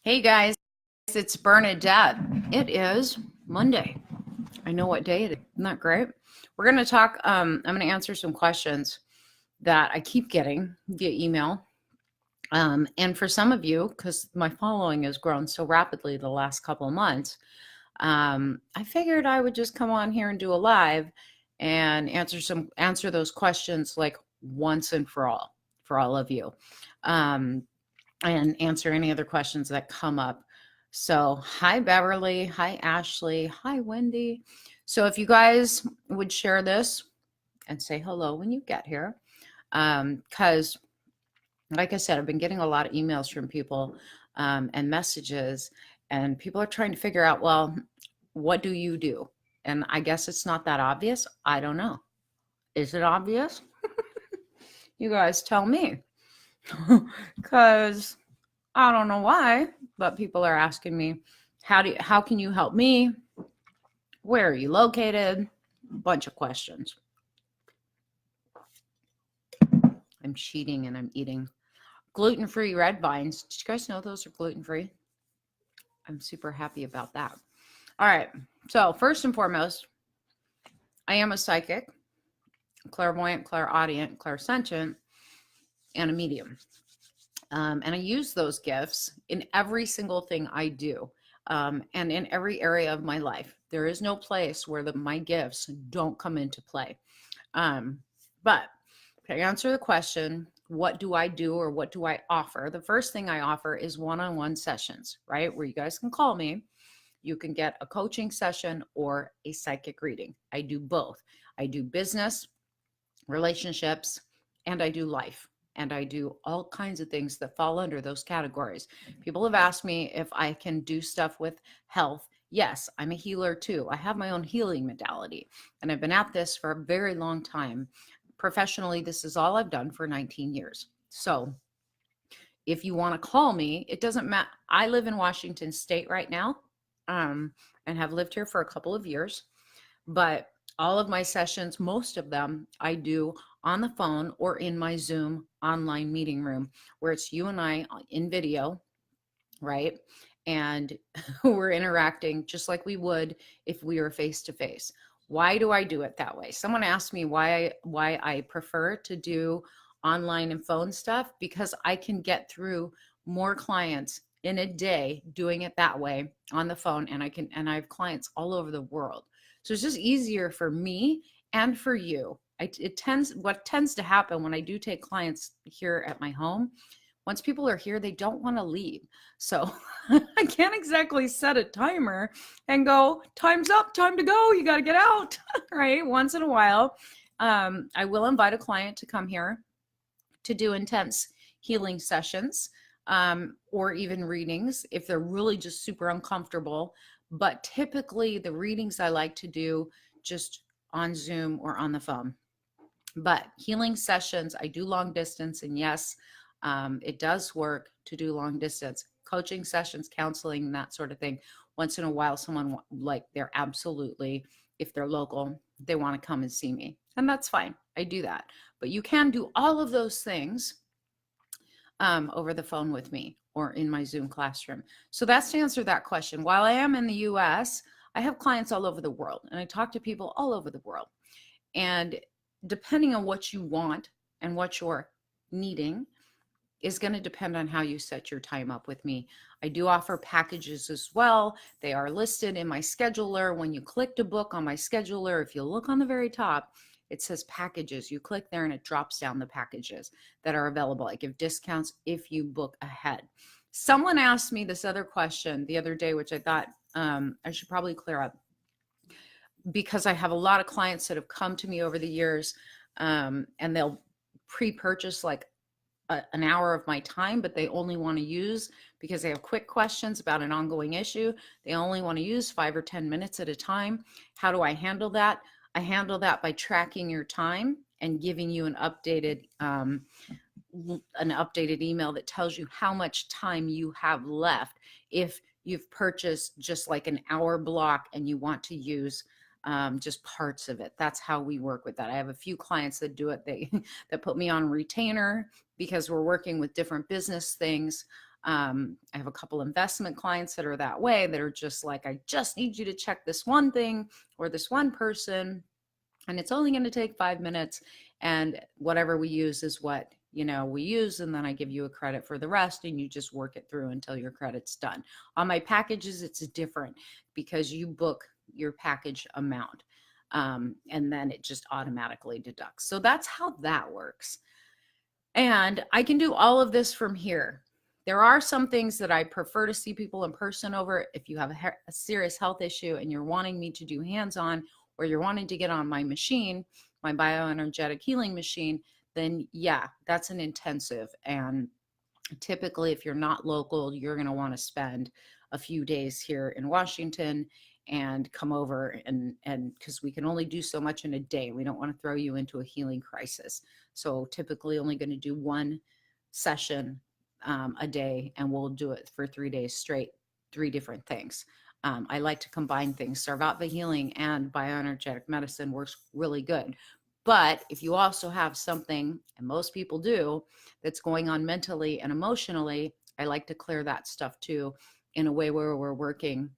Hey guys, it's Bernadette. It is Monday. I know what day it is. Isn't that great? We're going to talk. I'm going to answer some questions that I keep getting via email. And for some of you, because my following has grown so rapidly the last couple of months, I figured I would just come on here and do a live and answer those questions like once and for all of you. And answer any other questions that come up. So, hi, Beverly. Hi, Ashley. Hi, Wendy. So, if you guys would share this and say hello when you get here, because, like I said, I've been getting a lot of emails from people and messages, and people are trying to figure out, well, what do you do? And I guess it's not that obvious. I don't know. Is it obvious? You guys tell me. Because I don't know why, but people are asking me, how can you help me? Where are you located? Bunch of questions. I'm cheating and I'm eating gluten-free red vines. Did you guys know those are gluten-free? I'm super happy about that. All right. So first and foremost, I am a psychic, clairvoyant, clairaudient, clairsentient, and a medium. And I use those gifts in every single thing I do. And in every area of my life. There is no place where my gifts don't come into play. But to answer the question, what do I do or what do I offer? The first thing I offer is one-on-one sessions, right? Where you guys can call me. You can get a coaching session or a psychic reading. I do both. I do business, relationships, and I do life. And I do all kinds of things that fall under those categories. People have asked me if I can do stuff with health. Yes, I'm a healer too. I have my own healing modality, and I've been at this for a very long time. Professionally, this is all I've done for 19 years. So if you want to call me, it doesn't matter. I live in Washington State right now, and have lived here for a couple of years. But all of my sessions, most of them, I do on the phone or in my Zoom online meeting room where it's you and I in video, right? And we're interacting just like we would if we were face to face. Why do I do it that way? Someone asked me why I prefer to do online and phone stuff, because I can get through more clients in a day doing it that way on the phone, and I have clients all over the world. So it's just easier for me and for you. What tends to happen when I do take clients here at my home, once people are here, they don't want to leave. So I can't exactly set a timer and go, time's up, time to go, you got to get out, right? Once in a while, I will invite a client to come here to do intense healing sessions, or even readings if they're really just super uncomfortable. But typically the readings I like to do just on Zoom or on the phone. But healing sessions, I do long distance, and yes, it does work to do long distance. Coaching sessions, counseling, that sort of thing. Once in a while, someone like they're absolutely, if they're local, they want to come and see me. And that's fine. I do that. But you can do all of those things over the phone with me or in my Zoom classroom. So that's to answer that question. While I am in the US, I have clients all over the world, and I talk to people all over the world. And depending on what you want and what you're needing is going to depend on how you set your time up with me. I do offer packages as well. They are listed in my scheduler. When you click to book on my scheduler, if you look on the very top, it says packages. You click there and it drops down the packages that are available. I give discounts if you book ahead. Someone asked me this other question the other day, which I thought I should probably clear up, because I have a lot of clients that have come to me over the years, and they'll pre-purchase like an hour of my time, but they only want to use, because they have quick questions about an ongoing issue, they only want to use 5 or 10 minutes at a time. How do I handle that? I handle that by tracking your time and giving you an updated email that tells you how much time you have left if you've purchased just like an hour block and you want to use just parts of it. That's how we work with that. I have a few clients that do it. That put me on retainer because we're working with different business things. I have a couple investment clients that are that way, that are just like, I just need you to check this one thing or this one person, and it's only going to take 5 minutes, and whatever we use is what we use, and then I give you a credit for the rest, and you just work it through until your credit's done. On my packages, it's different because you book your package amount, and then it just automatically deducts. So that's how that works. And I can do all of this from here. There are some things that I prefer to see people in person over. If you have a serious health issue and you're wanting me to do hands-on, or you're wanting to get on my machine, my bioenergetic healing machine, then yeah, that's an intensive. And typically, if you're not local, you're going to want to spend a few days here in Washington and come over, and because we can only do so much in a day. We don't want to throw you into a healing crisis. So typically only going to do one session a day, and we'll do it for 3 days straight, 3 different things. I like to combine things. Sarvatva healing and bioenergetic medicine works really good. But if you also have something, and most people do, that's going on mentally and emotionally, I like to clear that stuff too, in a way where we're working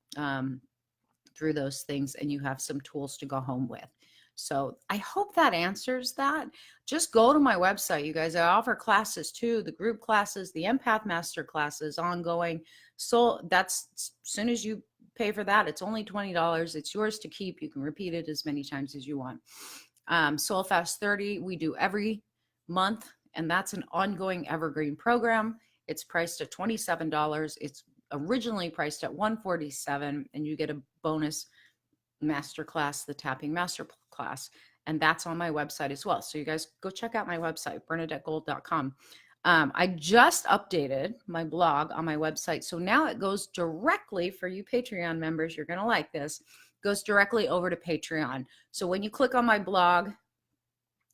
through those things, and you have some tools to go home with. So I hope that answers that. Just go to my website, you guys. I offer classes too, the group classes, the Empath Master classes, ongoing. So that's, as soon as you pay for that, it's only $20. It's yours to keep. You can repeat it as many times as you want. Soul Fast 30, we do every month, and that's an ongoing evergreen program. It's priced at $27. It's originally priced at $147, and you get a bonus masterclass, the tapping masterclass, and that's on my website as well. So you guys go check out my website, bernadettegold.com. I just updated my blog on my website, so now it goes directly, for you Patreon members, you're going to like this, goes directly over to Patreon. So when you click on my blog,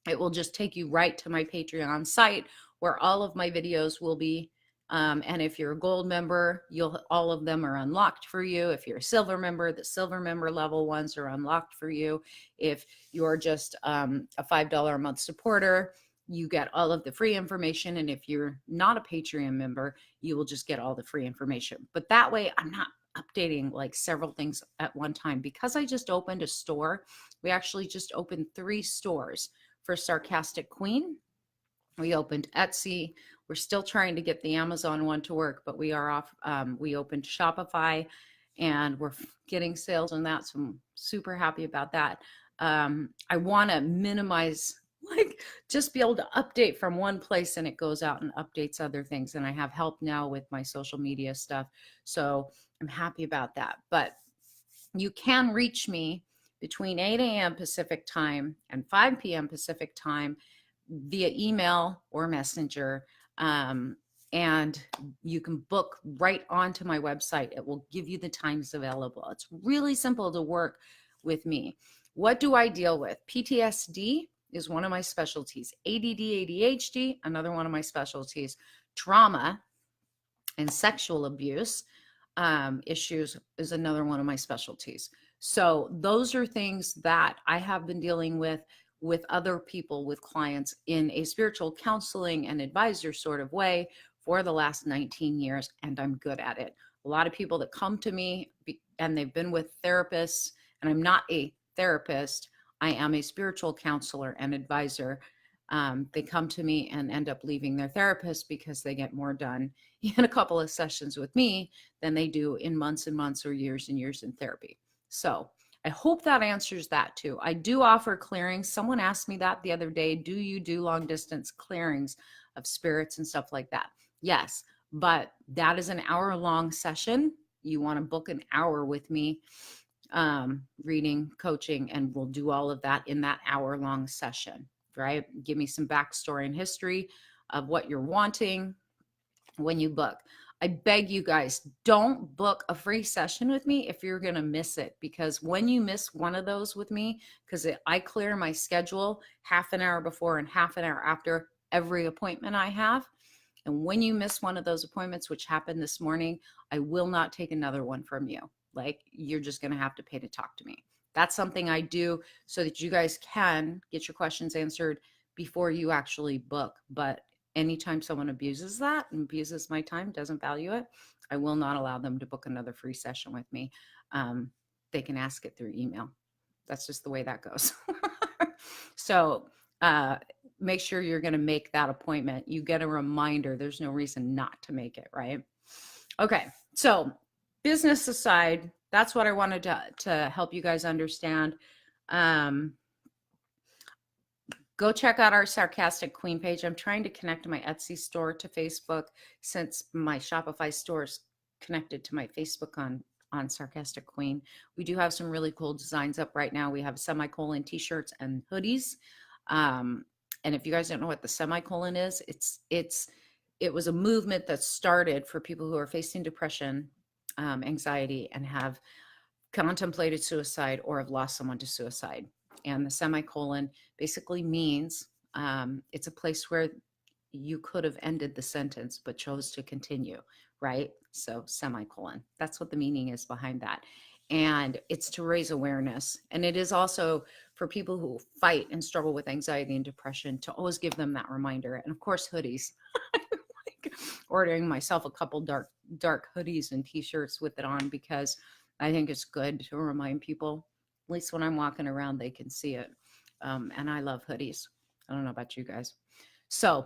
it will just take you right to my Patreon site, where all of my videos will be. And if you're a gold member, all of them are unlocked for you. If you're a silver member, the silver member level ones are unlocked for you. If you're just a $5 a month supporter, you get all of the free information. And if you're not a Patreon member, you will just get all the free information. But that way, I'm not updating like several things at one time, because I just opened a store. We actually just opened 3 stores for Sarcastic Queen. We opened Etsy. We're still trying to get the Amazon one to work, but we are off. We opened Shopify, and we're getting sales on that. So I'm super happy about that. I want to minimize, like, just be able to update from one place, and it goes out and updates other things. And I have help now with my social media stuff. So I'm happy about that. But you can reach me between 8 a.m. Pacific time and 5 p.m. Pacific time via email or messenger. And you can book right onto my website. It will give you the times available. It's really simple to work with me. What do I deal with? PTSD is one of my specialties. ADD, ADHD, another one of my specialties. Trauma and sexual abuse issues is another one of my specialties. So those are things that I have been dealing with other people, with clients, in a spiritual counseling and advisor sort of way for the last 19 years, and I'm good at it. A lot of people that come to me and they've been with therapists, and I'm not a therapist, I am a spiritual counselor and advisor. They come to me and end up leaving their therapist because they get more done in a couple of sessions with me than they do in months and months or years and years in therapy. So I hope that answers that too. I do offer clearings. Someone asked me that the other day. Do you do long distance clearings of spirits and stuff like that? Yes, but that is an hour-long session. You want to book an hour with me, reading, coaching, and we'll do all of that in that hour-long session, right? Give me some backstory and history of what you're wanting when you book. I beg you guys, don't book a free session with me if you're going to miss it, because when you miss one of those with me, because I clear my schedule half an hour before and half an hour after every appointment I have. And when you miss one of those appointments, which happened this morning, I will not take another one from you. Like, you're just going to have to pay to talk to me. That's something I do so that you guys can get your questions answered before you actually book. But anytime someone abuses that and abuses my time, doesn't value it, I will not allow them to book another free session with me. They can ask it through email. That's just the way that goes. So make sure you're going to make that appointment. You get a reminder. There's no reason not to make it, right? Okay, so business aside, that's what I wanted to help you guys understand. Go check out our Sarcastic Queen page. I'm trying to connect my Etsy store to Facebook, since my Shopify store is connected to my Facebook on Sarcastic Queen. We do have some really cool designs up right now. We have semicolon t-shirts and hoodies. And if you guys don't know what the semicolon is, it was a movement that started for people who are facing depression, anxiety, and have contemplated suicide or have lost someone to suicide. And the semicolon basically means it's a place where you could have ended the sentence but chose to continue, right? So semicolon, that's what the meaning is behind that. And it's to raise awareness. And it is also for people who fight and struggle with anxiety and depression, to always give them that reminder. And of course, hoodies. Like ordering myself a couple dark hoodies and t-shirts with it on, because I think it's good to remind people, at least when I'm walking around, they can see it. And I love hoodies. I don't know about you guys. So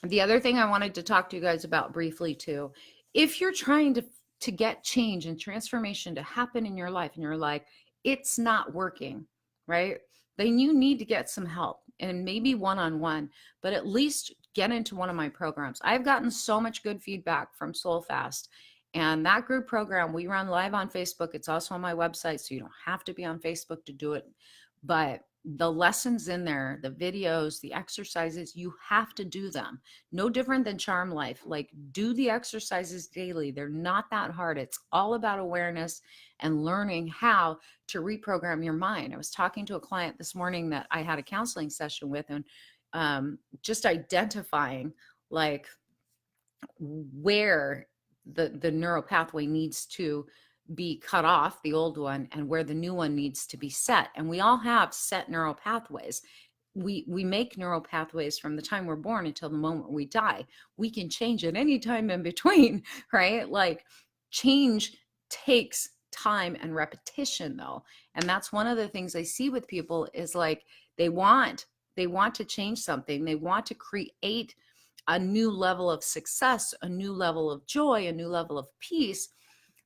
the other thing I wanted to talk to you guys about briefly too, if you're trying to get change and transformation to happen in your life and you're like, it's not working, right? Then you need to get some help, and maybe one-on-one, but at least get into one of my programs. I've gotten so much good feedback from Soul Fast. And that group program we run live on Facebook. It's also on my website, so you don't have to be on Facebook to do it. But the lessons in there, the videos, the exercises, you have to do them. No different than Charm Life. Like, do the exercises daily. They're not that hard. It's all about awareness and learning how to reprogram your mind. I was talking to a client this morning that I had a counseling session with, and just identifying like where the neural pathway needs to be cut off, the old one, and where the new one needs to be set. And we all have set neural pathways. We make neural pathways from the time we're born until the moment we die. We can change at any time in between, right? Like, change takes time and repetition though. And that's one of the things I see with people is like, they want to change something. They want to create a new level of success, a new level of joy, a new level of peace.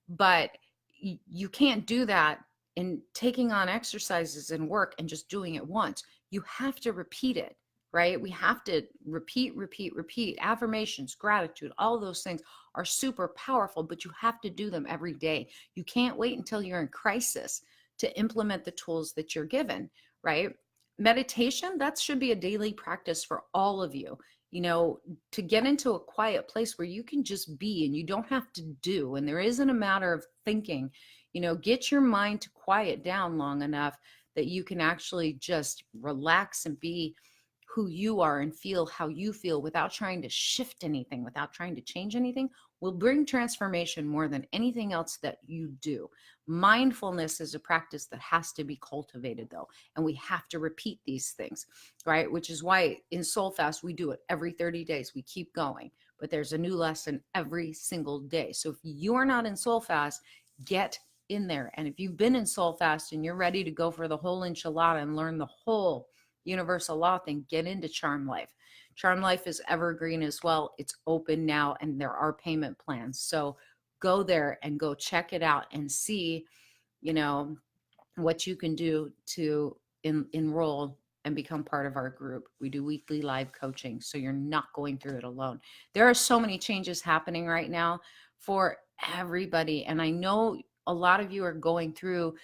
But you can't do that in taking on exercises and work and just doing it once. You have to repeat it, right? We have to repeat. Affirmations, gratitude, all those things are super powerful, but you have to do them every day. You can't wait until you're in crisis to implement the tools that you're given, right? Meditation, that should be a daily practice for all of you. You know, to get into a quiet place where you can just be and you don't have to do, and there isn't a matter of thinking, you know, get your mind to quiet down long enough that you can actually just relax and be who you are and feel how you feel without trying to shift anything, without trying to change anything, will bring transformation more than anything else that you do. Mindfulness is a practice that has to be cultivated though, and we have to repeat these things, right? Which is why in Soul Fast, we do it every 30 days. We keep going, but there's a new lesson every single day. So if you are not in Soul Fast, get in there. And if you've been in Soul Fast and you're ready to go for the whole enchilada and learn the whole universal law thing, get into Charm Life. Charm Life is evergreen as well. It's open now and there are payment plans. So go there and go check it out and see, you know, what you can do to enroll and become part of our group. We do weekly live coaching, so you're not going through it alone. There are so many changes happening right now for everybody. And I know a lot of you are going through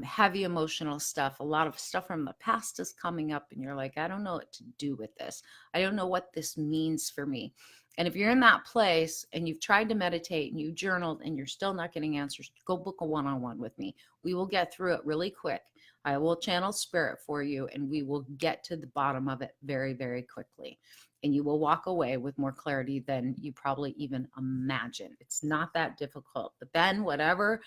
heavy emotional stuff. A lot of stuff from the past is coming up and you're like, I don't know what to do with this. I don't know what this means for me. And if you're in that place and you've tried to meditate and you journaled and you're still not getting answers, go book a one-on-one with me. We will get through it really quick. I will channel spirit for you and we will get to the bottom of it very, very quickly. And you will walk away with more clarity than you probably even imagine. It's not that difficult. But then whatever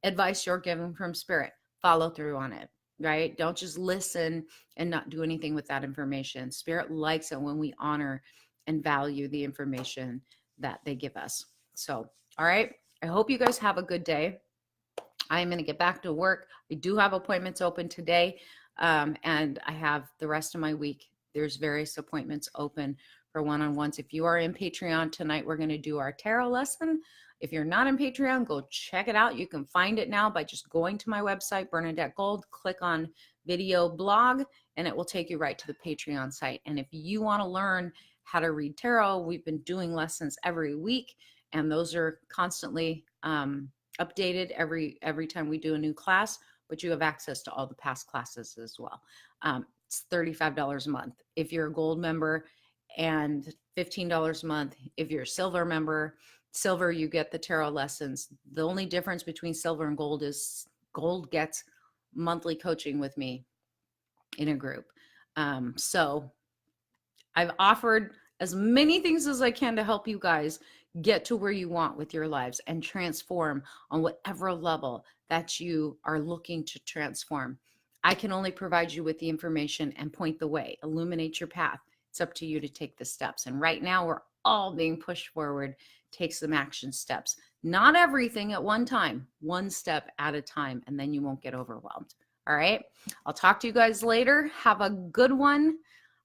advice you're given from spirit, follow through on it, right? Don't just listen and not do anything with that information. Spirit likes it when we honor and value the information that they give us. So, all right. I hope you guys have a good day. I'm going to get back to work. I do have appointments open today, and I have the rest of my week. There's various appointments open for one-on-ones. If you are in Patreon tonight, we're going to do our tarot lesson. If you're not in Patreon, go check it out. You can find it now by just going to my website, Bernadette Gold, click on video blog, and it will take you right to the Patreon site. And if you want to learn how to read tarot, we've been doing lessons every week, and those are constantly updated every time we do a new class, but you have access to all the past classes as well. It's $35 a month if you're a gold member, and $15 a month if you're a silver member. Silver, you get the tarot lessons. The only difference between silver and gold is gold gets monthly coaching with me in a group. So I've offered as many things as I can to help you guys get to where you want with your lives and transform on whatever level that you are looking to transform. I can only provide you with the information and point the way, illuminate your path. It's up to you to take the steps. And right now we're all being pushed forward. Take some action steps. Not everything at one time, one step at a time, and then you won't get overwhelmed. All right. I'll talk to you guys later. Have a good one.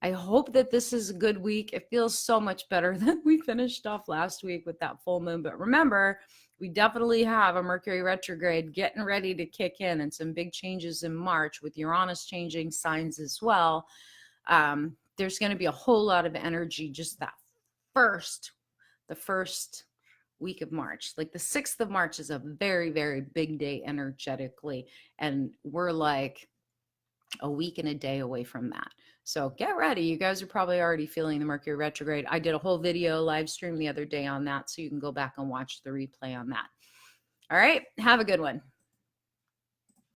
I hope that this is a good week. It feels so much better than we finished off last week with that full moon. But remember, we definitely have a Mercury retrograde getting ready to kick in, and some big changes in March with Uranus changing signs as well. There's going to be a whole lot of energy just the first week of March. Like the 6th of March is a very, very big day energetically. And we're like a week and a day away from that. So get ready. You guys are probably already feeling the Mercury retrograde. I did a whole video live stream the other day on that, so you can go back and watch the replay on that. All right. Have a good one.